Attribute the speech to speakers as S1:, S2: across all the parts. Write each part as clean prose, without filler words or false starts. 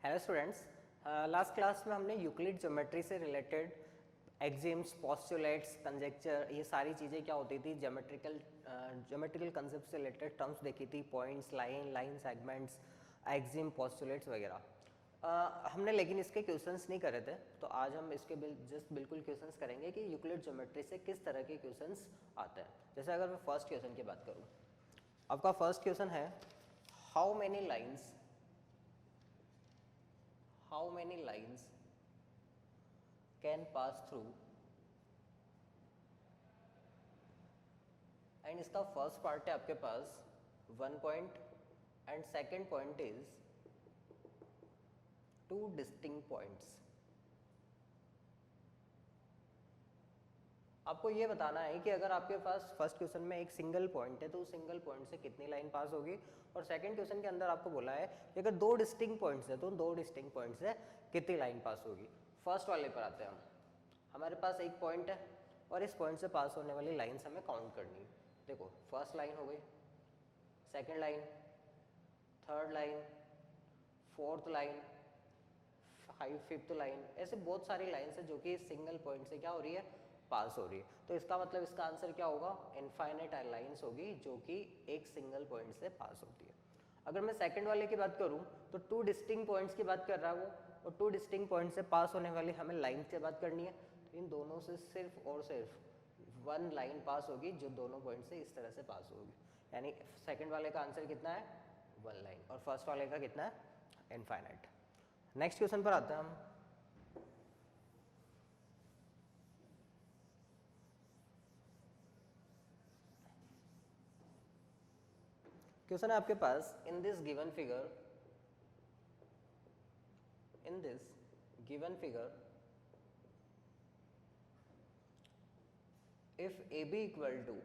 S1: Hello students, last class में हमने Euclid geometry से रिलेटेड एक्सिम्स, पोस्टुलेट्स, कंजेक्चर, ये सारी चीज़ें क्या होती थी, ज्योमेट्रिकल कंसेप्ट से रिलेटेड टर्म्स देखी थी, points, line segments, Exim, postulates वगैरह। हमने लेकिन इसके क्वेश्चंस नहीं करे थे, तो आज हम इसके जस्ट बिल्कुल क्वेश्चंस करेंगे कि यूक्लिड ज्योमेट्री से किस तरह के क्वेश्चंस आते हैं। जैसे अगर मैं फर्स्ट क्वेश्चन की बात करूँ, आपका फर्स्ट क्वेश्चन है how many lines can pass through, and इसका फर्स्ट पार्ट है आपके पास 1 point and second point is 2 distinct points. आपको ये बताना है कि अगर आपके पास फर्स्ट क्वेश्चन में एक सिंगल पॉइंट है तो उस सिंगल पॉइंट से कितनी लाइन पास होगी, और सेकंड क्वेश्चन के अंदर आपको बोला है कि अगर 2 डिस्टिंक्ट पॉइंट्स है तो उन 2 डिस्टिंक्ट पॉइंट से कितनी लाइन पास होगी। फर्स्ट वाले पर आते हैं हम। हमारे पास एक पॉइंट है और इस पॉइंट से पास होने वाली लाइन्स हमें काउंट करनी है। देखो, फर्स्ट लाइन हो गई, second line, third line, fourth line, fifth line, ऐसे बहुत सारी लाइन्स है जो कि सिंगल पॉइंट से क्या हो रही है, पास हो रही है। तो इसका मतलब इसका आंसर क्या होगा, इनफाइनाइट लाइन्स होगी जो कि एक सिंगल पॉइंट से पास होती है। अगर मैं सेकंड वाले की बात करूं तो 2 डिस्टिंक्ट पॉइंट्स की बात कर रहा है वो, और 2 डिस्टिंक्ट पॉइंट से पास होने वाली हमें लाइन से बात करनी है। तो इन दोनों से सिर्फ और सिर्फ 1 लाइन पास होगी जो दोनों पॉइंट से इस तरह से पास होगी। यानी सेकंड वाले का आंसर कितना है, 1 लाइन, और फर्स्ट वाले का कितना है, इनफाइनाइट। नेक्स्ट क्वेश्चन पर आते हैं हम। क्वेश्चन है आपके पास, in this given figure if AB equal to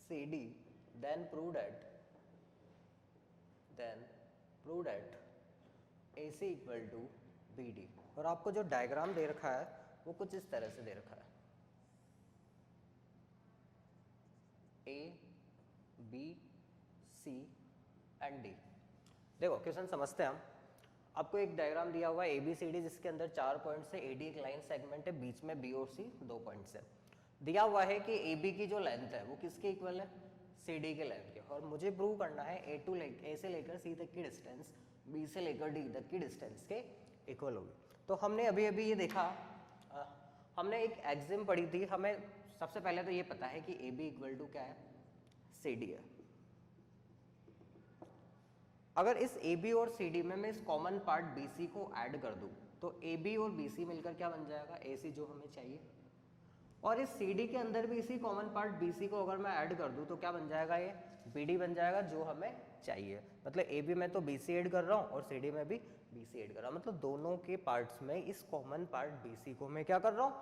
S1: CD then prove that AC equal to BD। और आपको जो डायग्राम दे रखा है वो कुछ इस तरह से दे रखा है, A, B, C and D। देखो क्वेश्चन समझते हैं हम। आपको एक डायग्राम दिया हुआ है ABCD जिसके अंदर 4 पॉइंट्स है, AD एक लाइन सेगमेंट है, बीच में B और C 2 पॉइंट्स है। दिया हुआ है कि AB की जो लेंथ है वो किसके इक्वल है, CD के लेंथ के, और मुझे प्रूव करना है A से लेकर C तक की डिस्टेंस B से लेकर D तक की डिस्टेंस के इक्वल होगी। तो हमने अभी अभी ये देखा, हमने एक एक्सिम पढ़ी थी। हमें सबसे पहले तो ये पता है कि AB इक्वल टू क्या है, CD है। अगर इस AB और CD में मैं इस कॉमन पार्ट BC को ऐड कर दूं तो AB और BC मिलकर क्या बन जाएगा, AC जो हमें चाहिए। और इस CD के अंदर भी इसी कॉमन पार्ट BC को अगर मैं ऐड कर दूं तो क्या बन जाएगा, ये BD बन जाएगा जो हमें चाहिए। मतलब AB में तो BC ऐड कर रहा हूं और CD में भी BC ऐड कर रहा हूं, मतलब दोनों के पार्ट्स में इस कॉमन पार्ट BC को मैं क्या कर रहा हूं,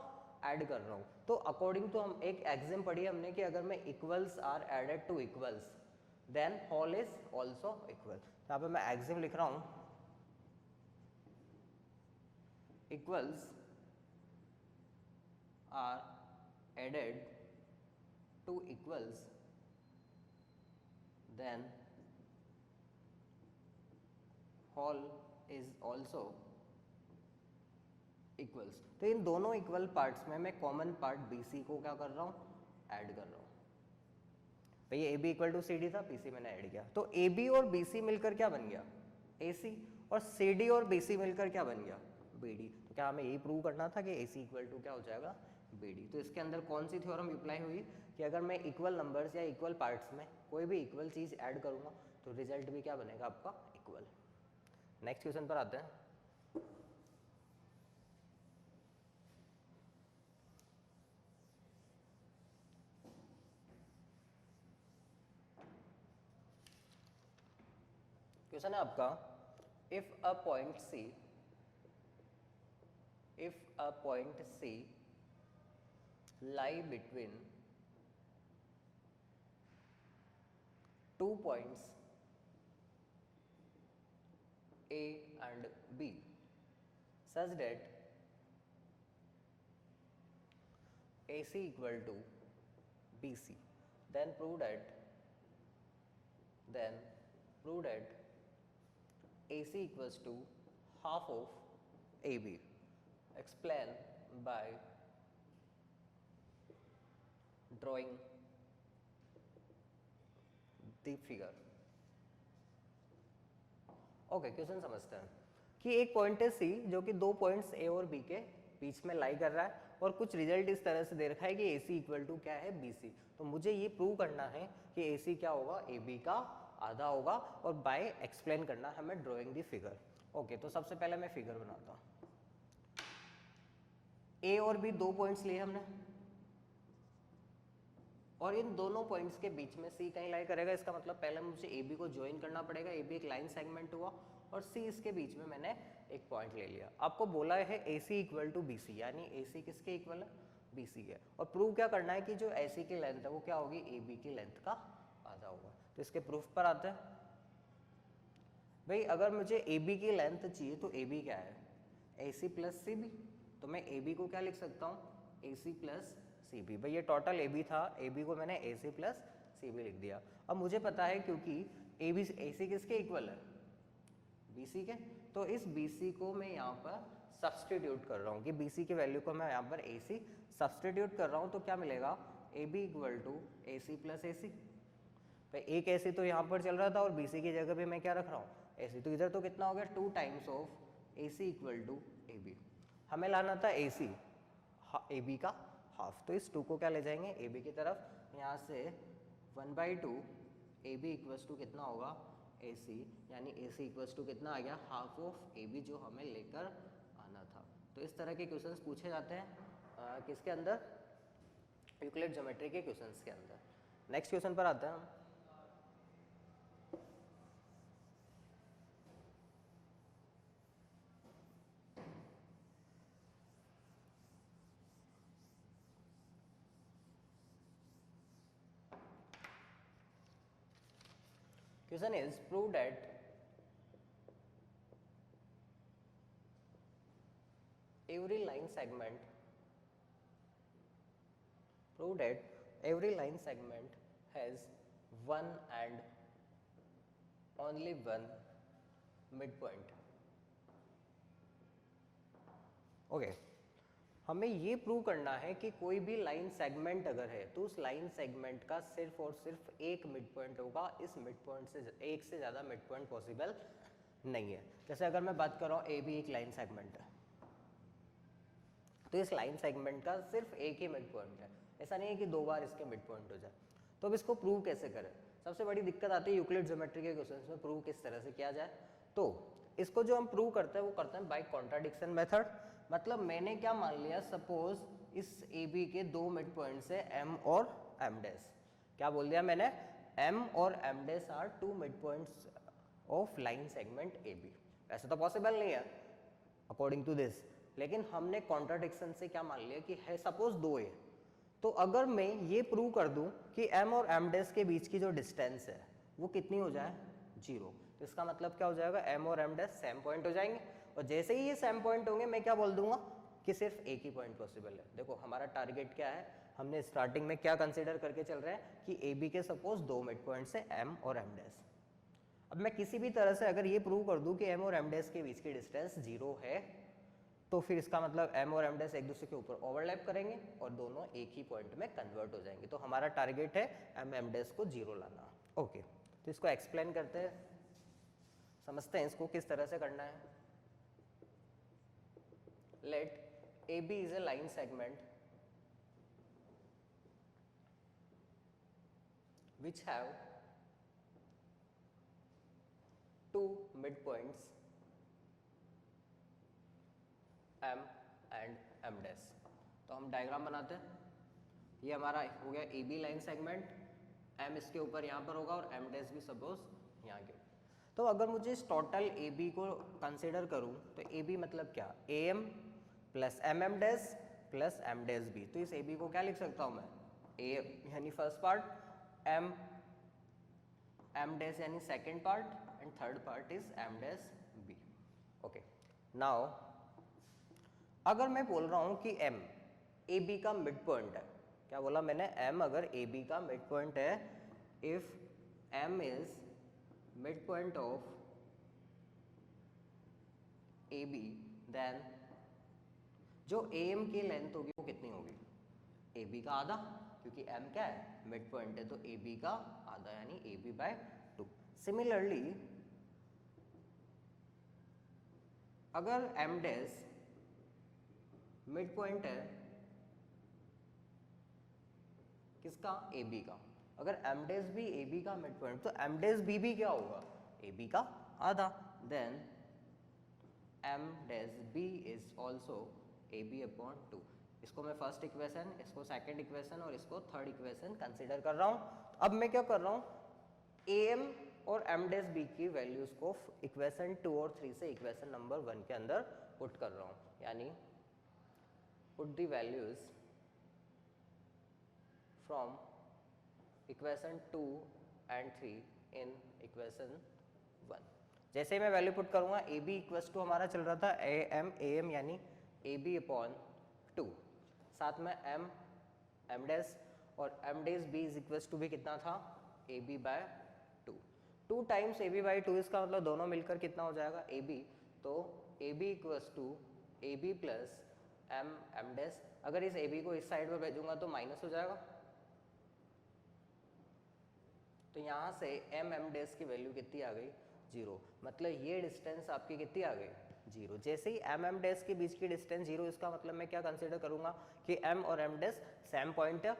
S1: ऐड कर रहा हूं। तो अकॉर्डिंग टू हम एक एग्जाम पढ़ी हमने कि अगर मैं equals are added to equals then whole is also equal. यहाँ पे मैं एग्जाम लिख रहा हूं, equals are added to equals then whole is also equals. तो इन दोनों इक्वल पार्ट्स में मैं कॉमन पार्ट BC को क्या कर रहा हूं, ऐड कर रहा हूं। भाई AB इक्वल टू CD था, BC मैंने ऐड किया, तो AB और BC मिलकर क्या बन गया, AC, और CD और BC मिलकर क्या बन गया, BD। तो क्या हमें यही प्रूव करना था कि AC इक्वल टू क्या हो जाएगा, BD। तो इसके अंदर कौन सी थ्योरम अप्लाई हुई कि अगर मैं इक्वल नंबर्स या इक्वल पार्ट्स में कोई भी इक्वल चीज ऐड करूंगा तो रिजल्ट भी क्या बनेगा आपका, इक्वल। नेक्स्ट क्वेश्चन पर आते हैं। क्वेश्चन है आपका, if a point C lie between 2 points A and B such that AC equal to BC, then prove that AC equals to half of AB. Explain by drawing the figure. Okay, question समझते हैं कि एक point है सी जो कि दो points A और B के बीच में लाई कर रहा है और कुछ रिजल्ट इस तरह से दे रखा है कि ए सी इक्वल टू क्या है बी सी। तो मुझे ये प्रूव करना है कि ए सी क्या होगा, ए बी का आधा होगा और बाय एक्सप्लेन करना है हमें ड्रॉइंग दी फिगर। ओके, तो सबसे पहले मैं फिगर बनाता हूँ। ए और बी दो पॉइंट्स लिए हमने और इन दोनों पॉइंट्स के बीच में सी कहीं लाई करेगा। इसका मतलब पहले मुझे ए बी को ज्वाइन करना पड़ेगा। ए बी एक लाइन सेगमेंट हुआ और सी इसके बीच में मैंने एक पॉइंट ले लिया। आपको बोला है ए C equal to B C, यानी ए सी किसके इक्वल है, बी सी है। और प्रूव क्या करना है कि जो ए सी की लेंथ है वो क्या होगी, ए बी की लेंथ का आधा होगा। तो इसके प्रूफ पर आते हैं। भाई अगर मुझे ए बी की लेंथ चाहिए तो ए बी क्या है, ए सी प्लस सी बी। तो मैं ए बी को क्या लिख सकता हूँ, ए सी प्लस सी बी। भाई ये टोटल ए बी था, ए बी को मैंने ए सी प्लस सी बी लिख दिया। अब मुझे पता है क्योंकि ए बी ए सी किसके इक्वल है, बी सी के, तो इस बी सी को मैं यहाँ पर सब्सटीट्यूट कर रहा हूँ कि बी सी की वैल्यू को मैं यहाँ पर ए सी सब्सटीट्यूट कर रहा हूँ। तो क्या मिलेगा, A B equal to A C plus A C. भाई एक ए सी तो यहाँ पर चल रहा था और बी सी की जगह पे मैं क्या रख रहा हूँ, ए सी। तो इधर तो कितना हो गया, 2 times of A C equal to A B. हमें लाना था ए सी ए बी का हाफ, तो इस 2 को क्या ले जाएंगे ए बी की तरफ। यहाँ से 1/2 ए बी इक्वल्स टू कितना होगा, ए सी, यानी ए सी इक्वल्स टू कितना आ गया, हाफ ऑफ ए बी, जो हमें लेकर आना था। तो इस तरह के क्वेश्चंस पूछे जाते हैं किसके अंदर, यूक्लिड ज्योमेट्री के क्वेश्चंस के अंदर। नेक्स्ट क्वेश्चन पर आते हैं हम। Question is, prove that every line segment has one and only one midpoint. Okay, हमें ये प्रूव करना है कि कोई भी लाइन सेगमेंट अगर है तो उस लाइन सेगमेंट का सिर्फ और सिर्फ एक मिड पॉइंट होगा। इस मिड पॉइंट से एक से ज़्यादा मिड पॉइंट पॉसिबल नहीं है। जैसे अगर मैं बात कर रहा हूँ ए बी एक लाइन सेगमेंट है, तो इस लाइन सेगमेंट का सिर्फ एक ही मिड पॉइंट है। ऐसा नहीं है कि 2 बार इसके मिड पॉइंट हो जाए। तो अब इसको प्रूव कैसे करें, सबसे बड़ी दिक्कत आती है यूक्लिड ज्योमेट्री के क्वेश्चंस में, प्रूव किस तरह से किया जाए। तो इसको जो हम प्रूव करते हैं वो करते हैं बाय कॉन्ट्राडिक्शन मेथड। मतलब मैंने क्या मान लिया, सपोज इस ए बी के 2 मिड पॉइंट्स है एम और एम डैश। क्या बोल दिया मैंने, एम और M dash are 2 mid points of line segment A B. ऐसे तो पॉसिबल नहीं है अकॉर्डिंग टू दिस, लेकिन हमने कॉन्ट्राडिक्शन से क्या मान लिया कि है सपोज 2 है। तो अगर मैं ये प्रूव कर दूं कि m और m डैश के बीच की जो डिस्टेंस है वो कितनी हो जाए, 0, तो इसका मतलब क्या हो जाएगा, m और m डैश सेम पॉइंट हो जाएंगे। और जैसे ही ये सेम पॉइंट होंगे मैं क्या बोल दूंगा कि सिर्फ एक ही पॉइंट पॉसिबल है। देखो हमारा टारगेट क्या है, हमने स्टार्टिंग में क्या कंसीडर करके चल रहे हैं कि ए बी के सपोज 2 मिड पॉइंट्स है m और m डैश। अब मैं किसी भी तरह से अगर ये प्रूव कर दूं कि m और m डैश के बीच की डिस्टेंस 0 है, तो फिर इसका मतलब m और m डैश एक दूसरे के ऊपर ओवरलैप करेंगे और दोनों एक ही पॉइंट में कन्वर्ट हो जाएंगे। तो हमारा टारगेट है m डैश को 0 लाना। ओके, तो इसको एक्सप्लेन करते हैं, समझते हैं इसको किस तरह से करना है। Let A B is a line segment which have 2 midpoints m and m dash. तो हम डायग्राम बनाते हैं। ये हमारा हो गया A B line segment, m इसके ऊपर यहाँ पर होगा और m डैश भी सपोज यहाँ के। तो अगर मुझे इस टोटल ए बी को कंसिडर करूँ तो ए बी मतलब क्या, A M plus M M dash plus M dash B. तो इस ए बी को क्या लिख सकता हूँ मैं, ए यानी first part, M M dash यानी second part and third part is M dash B. Okay, now अगर मैं बोल रहा हूं कि m ए बी का मिड पॉइंट है, क्या बोला मैंने, m अगर ए बी का मिड पॉइंट है, if m is mid point of A B, then जो ए एम की लेंथ होगी वो कितनी होगी, ए बी का आधा, क्योंकि एम क्या है मिड पॉइंट है, तो ए बी का आधा यानी ए बी बाय 2। सिमिलरली अगर एम डैश मिड पॉइंट है किसका, ए बी का, अगर एम डैश भी ए बी का मिड पॉइंट, तो एम डैश बी भी क्या होगा, ए बी का आधा, then M dash B is also A B upon 2। इसको मैं फर्स्ट इक्वेशन, इसको सेकंड इक्वेशन और इसको थर्ड इक्वेशन कंसीडर कर रहा हूँ। अब मैं क्या कर रहा हूँ, ए एम और एम डैश बी की वैल्यूज को इक्वेशन 2 और 3 से इक्वेशन नंबर 1 के अंदर पुट कर रहा हूँ, यानी put the values from equation 2 and 3 in equation 1। जैसे ही मैं वैल्यू पुट करूंगा, ए बी इक्वल्स टू हमारा चल रहा था ए एम यानी ए बी अपॉन 2, साथ में एम डैश और M dash B is equals to भी कितना था, A B by 2। 2 times A B by 2, इसका मतलब दोनों मिलकर कितना हो जाएगा, ए बी, तो A B equals to A B plus M dash. अगर इस ए बी को इस साइड पर भेजूंगा तो माइनस हो जाएगा, तो यहाँ से एम डैश की वैल्यू कितनी आ गई, 0, मतलब ये डिस्टेंस आपकी कितनी आ गई, 0। जैसे ही एम डैश के बीच की डिस्टेंस 0, इसका मतलब मैं क्या कंसीडर करूंगा कि एम और एम डैश सेम पॉइंट है,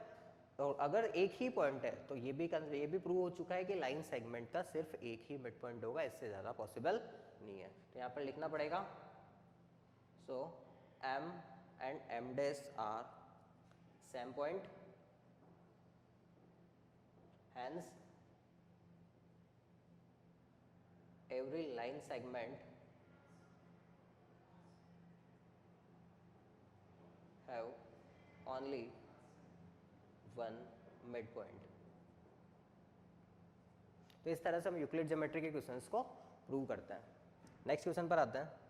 S1: और अगर एक ही पॉइंट है तो ये भी प्रूव हो चुका है कि लाइन सेगमेंट का सिर्फ एक ही मिड पॉइंट होगा, इससे ज़्यादा पॉसिबल नहीं है। तो यहाँ पर लिखना पड़ेगा, so M and M dash are same point, hence every line segment have only one midpoint। तो इस तरह से हम यूक्लिड ज्योमेट्री के क्वेश्चंस को प्रूव करते हैं। नेक्स्ट क्वेश्चन पर आते हैं।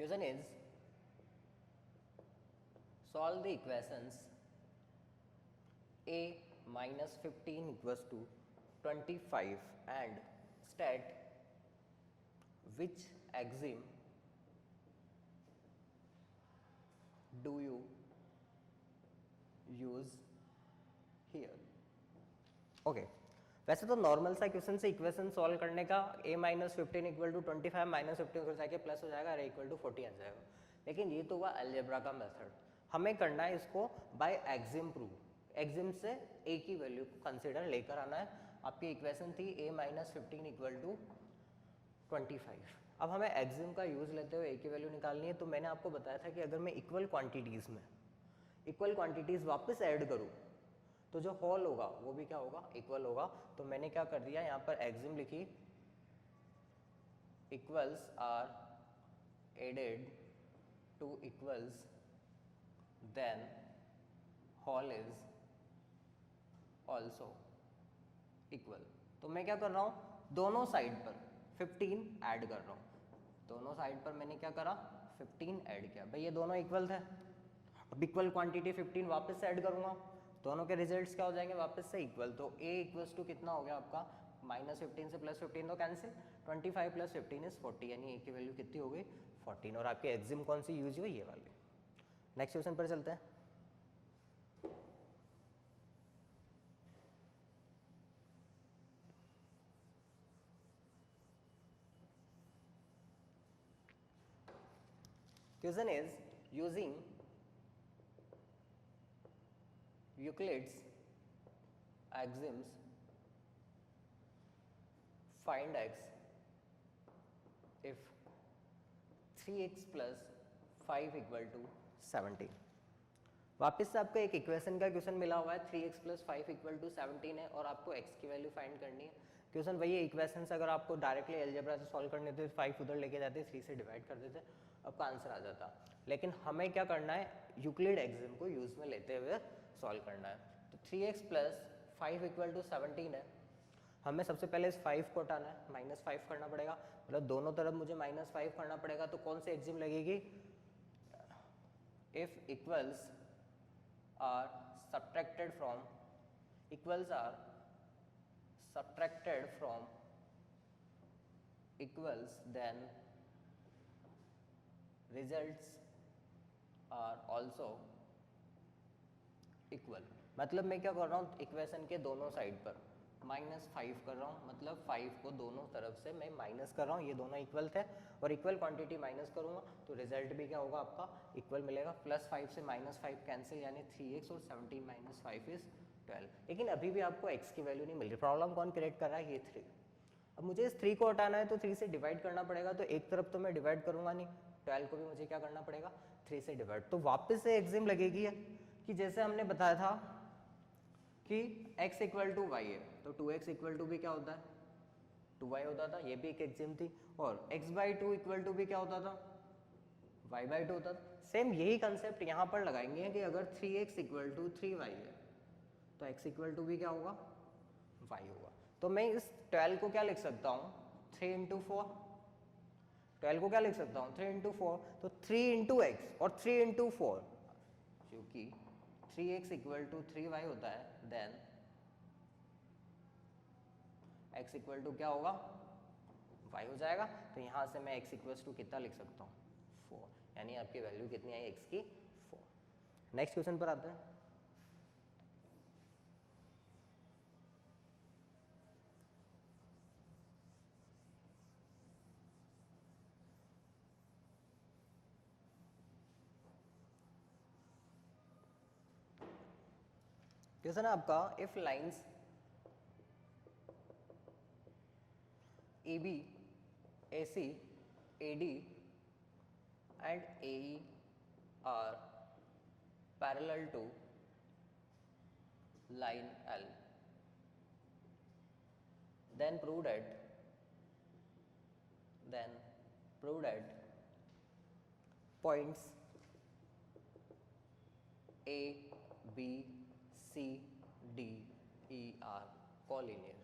S1: Question is, solve the equations a minus 15 equals to 25 and state which axiom do you use here। Okay, वैसे तो नॉर्मल सा क्वेश्चन से इक्वेशन सॉल्व करने का a minus 15 equal to 25 minus 15 हो जाएगा प्लस हो जाएगा, और इक्वल टू 40 आ जाएगा। लेकिन ये तो हुआ अलजेब्रा का मेथड, हमें करना है इसको बाय एक्सिम प्रूव। एक्सिम से a की वैल्यू को कंसिडर लेकर आना है। आपकी इक्वेशन थी a माइनस 15 इक्वल टू 25। अब हमें एक्सिम का यूज़ लेते हुए a की वैल्यू निकालनी है। तो मैंने आपको बताया था कि अगर मैं इक्वल क्वान्टिटीज़ में इक्वल क्वान्टिटीज़ वापस ऐड करूँ तो जो होल होगा वो भी क्या होगा, इक्वल होगा। तो मैंने क्या कर दिया, यहाँ पर एक्सिम लिखी, equals are added to equals then whole is also equal. तो मैं क्या कर रहा हूँ, दोनों साइड पर 15 ऐड कर रहा हूँ। दोनों साइड पर मैंने क्या करा, 15 ऐड किया। भाई ये दोनों इक्वल थे, अब इक्वल क्वांटिटी 15 वापस से ऐड करूँगा, दोनों के रिजल्ट्स क्या हो जाएंगे, वापस से इक्वल। तो a इक्वल्स टू कितना हो गया आपका, माइनस 15 से प्लस 15 तो कैंसिल, 25 प्लस 15 इज 40, यानी a की वैल्यू कितनी हो गई, 14। और आपकी एक्सिम कौन सी यूज हुई, ये वाली। नेक्स्ट क्वेश्चन पर चलते हैं। Question is, using Euclid's axioms find x if 3x plus 5 equal to 17। वापस से आपको एक इक्वेशन का क्वेश्चन मिला हुआ है, 3x plus 5 equal to 17 है, और आपको x की वैल्यू फाइंड करनी है। क्वेश्चन वही है, इक्वेशन से अगर आपको डायरेक्टली अलजेब्रा से सॉल्व करने थे, 5 उधर लेके जाते, 3 से डिवाइड कर देते, आपका आंसर आ जाता। लेकिन हमें क्या करना है, यूक्लिड एक्सिम को यूज में लेते हुए सॉल्व करना है। तो 3x प्लस 5 इक्वल टू 17 है। हमें सबसे पहले इस 5 को हटाना है, -5 करना पड़ेगा, मतलब दोनों तरफ मुझे -5 करना पड़ेगा। तो कौन सी एक्सिम लगेगी? If equals are subtracted from, equals are subtracted from equals, then results are also equal. मतलब मैं क्या कर रहा हूँ, इक्वेशन के दोनों साइड पर -5 कर रहा हूँ, मतलब 5 को दोनों तरफ से मैं माइनस कर रहा हूँ। ये दोनों इक्वल थे और इक्वल क्वांटिटी माइनस करूँगा तो रिजल्ट भी क्या होगा आपका इक्वल मिलेगा। +5 से -5 कैंसिल, यानी 3x और 17 - 5 इज 12। लेकिन अभी भी आपको x की वैल्यू नहीं मिल रही। प्रॉब्लम कौन क्रिएट कर रहा है? ये 3। अब मुझे इस 3 को हटाना है तो 3 से डिवाइड करना पड़ेगा। तो एक तरफ तो मैं डिवाइड करूँगा नहीं, 12 को भी मुझे क्या करना पड़ेगा? 3 से डिवाइड। तो वापस से एक्सिम लगेगी कि जैसे हमने बताया था कि x इक्वल टू वाई है, तो 2x इक्वल टू भी क्या होता है? 2y होता था। ये भी एक एक्सिम थी। और x/2 इक्वल टू भी क्या होता था? y/2 होता था। सेम यही कंसेप्ट यहाँ पर लगाएंगे कि अगर 3x इक्वल टू 3y है तो x इक्वल टू भी क्या होगा? y होगा। तो मैं इस 12 को क्या लिख सकता हूँ? 3 इंटू 4। 12 को क्या लिख सकता हूँ? 3 इंटू 4। तो 3 इंटू एक्स और 3 इंटू 4, क्योंकि 3x इक्वल टू 3y होता है, देन x इक्वल टू क्या होगा? y हो जाएगा। तो यहाँ से मैं x इक्वल टू कितना लिख सकता हूँ? 4। यानी आपकी वैल्यू कितनी आई x की? 4। नेक्स्ट क्वेश्चन पर आते हैं। क्वेश्चन है आपका, if lines AB, AC, AD and AE are parallel to line L, then prove that points A, B, C, D, E are collinear।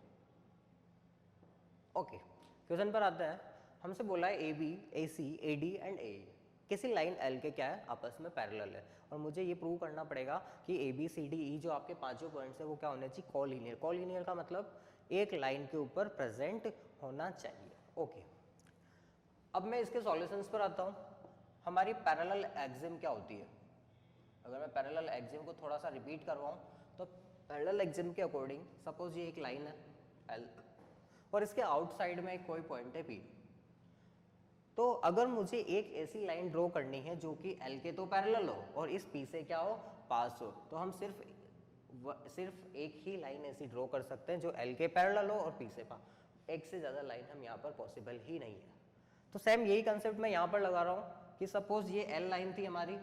S1: Okay, question पर आता है। हमसे बोला है AB, AC, AD and AE किसी line L के क्या है? आपस में पैरेलल है। और मुझे ये प्रूव करना पड़ेगा कि AB, CD, E जो आपके पांचों पॉइंट्स है वो क्या होने चाहिए? कॉलिनियर। कॉलिनियर का मतलब एक लाइन के ऊपर प्रेजेंट होना चाहिए। ओके, अब मैं इसके सॉल्यूशंस पर आता हूँ। हमारी पैरेलल एक्सिम क्या होती है? अगर मैं पैरेलल एक्सिम को थोड़ा सा रिपीट करवाऊँ तो पैरेलल एक्सिम के अकॉर्डिंग सपोज ये एक लाइन है L और इसके आउटसाइड में कोई पॉइंट है P। तो अगर मुझे एक ऐसी लाइन ड्रॉ करनी है जो कि L के तो पैरेलल हो और इस P से क्या हो? पास हो, तो हम सिर्फ एक ही लाइन ऐसी ड्रॉ कर सकते हैं जो L के पैरेलल हो और P से पास। एक से ज़्यादा लाइन हम यहाँ पर पॉसिबल ही नहीं है। तो सेम यही कंसेप्ट मैं यहाँ पर लगा रहा हूँ कि सपोज ये L लाइन थी हमारी,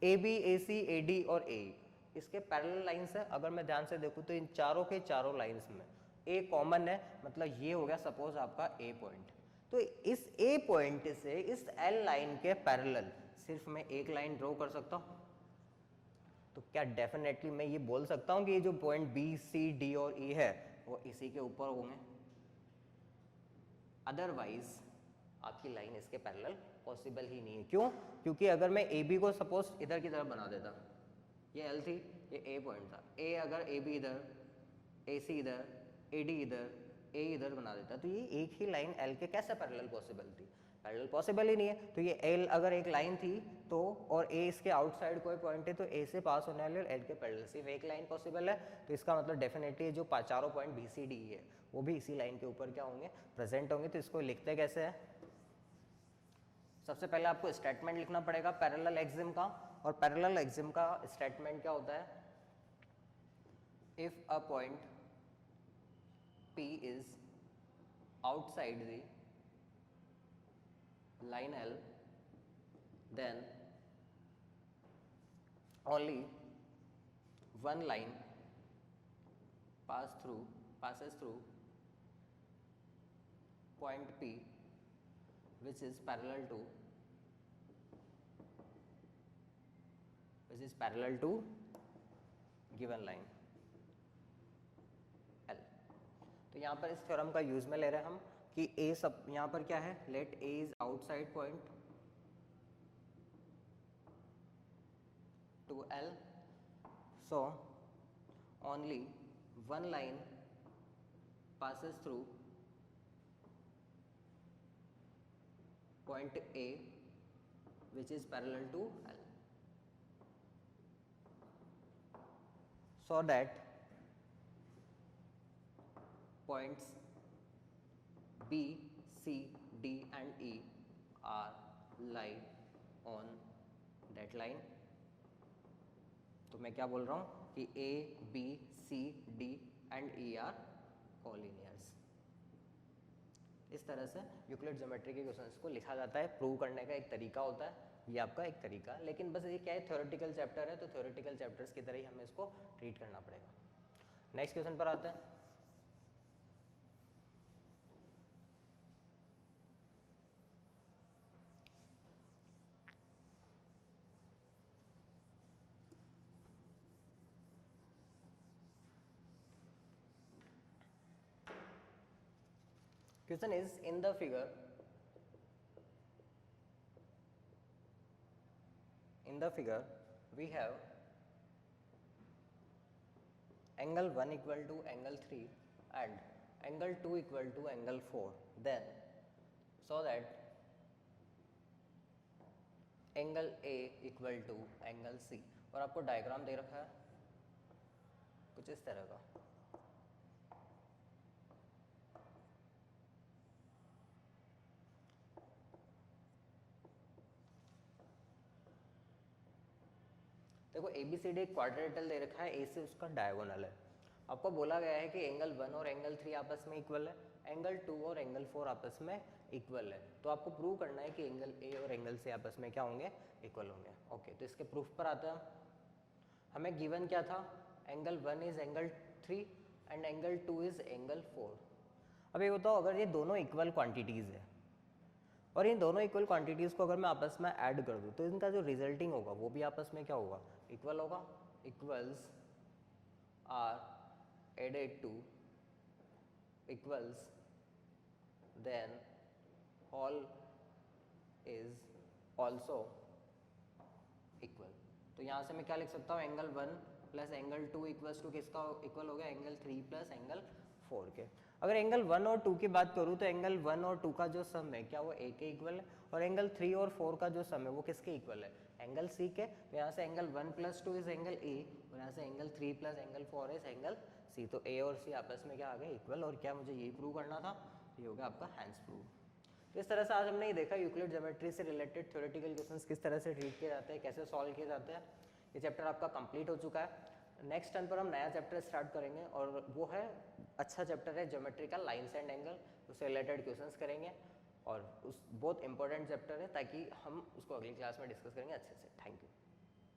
S1: AB, AC, AD और AE इसके पैरेलल लाइंस है। अगर मैं ध्यान से देखूँ तो इन चारों के चारों लाइंस में A कॉमन है, मतलब ये हो गया सपोज आपका A पॉइंट। तो इस A पॉइंट से इस L लाइन के पैरेलल सिर्फ मैं एक लाइन ड्रॉ कर सकता हूँ। तो क्या डेफिनेटली मैं ये बोल सकता हूँ कि ये जो पॉइंट B, C, D और E है वो इसी के ऊपर होंगे? अदरवाइज आपकी लाइन इसके पैरेलल पॉसिबल ही नहीं है। क्यों? क्योंकि अगर मैं AB को सपोज इधर की तरफ बना देता, ये L थी, ये A पॉइंट था, A अगर AB इधर, AC इधर, AD इधर, A इधर बना देता तो ये एक ही लाइन L के कैसे पैरेलल पॉसिबल थी? पैरेलल पॉसिबल ही नहीं है। तो ये L अगर एक लाइन थी तो और A इसके आउटसाइड कोई पॉइंट है तो A से पास होने वाले L के पैरेलल सिर्फ एक लाइन पॉसिबल है। तो इसका मतलब डेफिनेटली जो चारों पॉइंट BCD है वो भी इसी लाइन के ऊपर क्या होंगे? प्रेजेंट होंगे। तो इसको लिखते कैसे है? सबसे पहले आपको स्टेटमेंट लिखना पड़ेगा पैरेलल एक्सिम का, और पैरेलल एक्सिम का स्टेटमेंट क्या होता है? If a point P is outside the line L, then only one line passes through point P which is parallel to given line L। तो यहाँ पर इस थ्योरम का यूज में ले रहे हैं हम कि A सब यहाँ पर क्या है, let A is outside point to L, so only one line passes through point A which is parallel to L, so that points B, C, D and E are lie on that line। तो मैं क्या बोल रहा हूँ कि A, B, C, D and E are कोलिनियर्स। इस तरह से यूक्लिड ज्योमेट्री के क्वेश्चंस को लिखा जाता है, प्रूव करने का एक तरीका होता है, ये आपका एक तरीका है। लेकिन बस ये क्या है, थ्योरेटिकल चैप्टर है, तो थ्योरेटिकल चैप्टर्स की तरह ही हमें इसको ट्रीट करना पड़ेगा। नेक्स्ट क्वेश्चन पर आते हैं। Question is, in the figure we have angle 1 equal to angle 3 and angle 2 equal to angle 4, then so that angle A equal to angle C, और आपको डायग्राम दे रखा है कुछ इस तरह का। देखो ABCD एक क्वाड्रेटल दे रखा है, ए से उसका डायगोनल है। आपको बोला गया है कि एंगल 1 और एंगल 3 आपस में इक्वल है, एंगल 2 और एंगल 4 आपस में इक्वल है। तो आपको प्रूव करना है कि एंगल A और एंगल C आपस में क्या होंगे, इक्वल होंगे। ओके, तो इसके प्रूफ पर आते हैं। हमें गिवन क्या था, angle 1 is angle 3 and angle 2 is angle 4। अब ये बताओ, अगर ये दोनों इक्वल क्वांटिटीज़ है और इन दोनों इक्वल क्वांटिटीज़ को अगर मैं आपस में ऐड कर दूँ तो इनका जो रिजल्टिंग होगा वो भी आपस में क्या होगा, इक्वल होगा। Equals are added to equals, then all is also equal. तो यहाँ से मैं क्या लिख सकता हूँ, angle 1 plus angle 2 equals to किसका इक्वल हो गया, एंगल 3 प्लस एंगल 4 के। अगर एंगल 1 और 2 की बात करूँ तो एंगल 1 और 2 का जो सम है क्या वो A के इक्वल है, और एंगल 3 और 4 का जो सम है वो किसके इक्वल है, एंगल C के। तो यहाँ से angle 1 plus 2 is angle A, और यहाँ से angle 3 plus angle 4 is angle C। तो A और C आपस में क्या आ गए, इक्वल। और क्या मुझे यही प्रूव करना था, ये हो गया आपका हैंस प्रूव। तो इस तरह से आज हमने ये देखा यूक्लिड ज्योमेट्री से रिलेटेड थ्योरेटिकल क्वेश्चंस किस तरह से ट्रीट किए जाते हैं, कैसे सॉल्व किए जाते हैं। ये चैप्टर आपका कंप्लीट हो चुका है। नेक्स्ट टर्न पर हम नया चैप्टर स्टार्ट करेंगे और वो है, अच्छा चैप्टर है ज्योमेट्री का, लाइन्स एंड एंगल, उससे रिलेटेड क्वेश्चंस करेंगे और उस बहुत इंपॉर्टेंट चैप्टर है, ताकि हम उसको अगली क्लास में डिस्कस करेंगे अच्छे से। Thank you.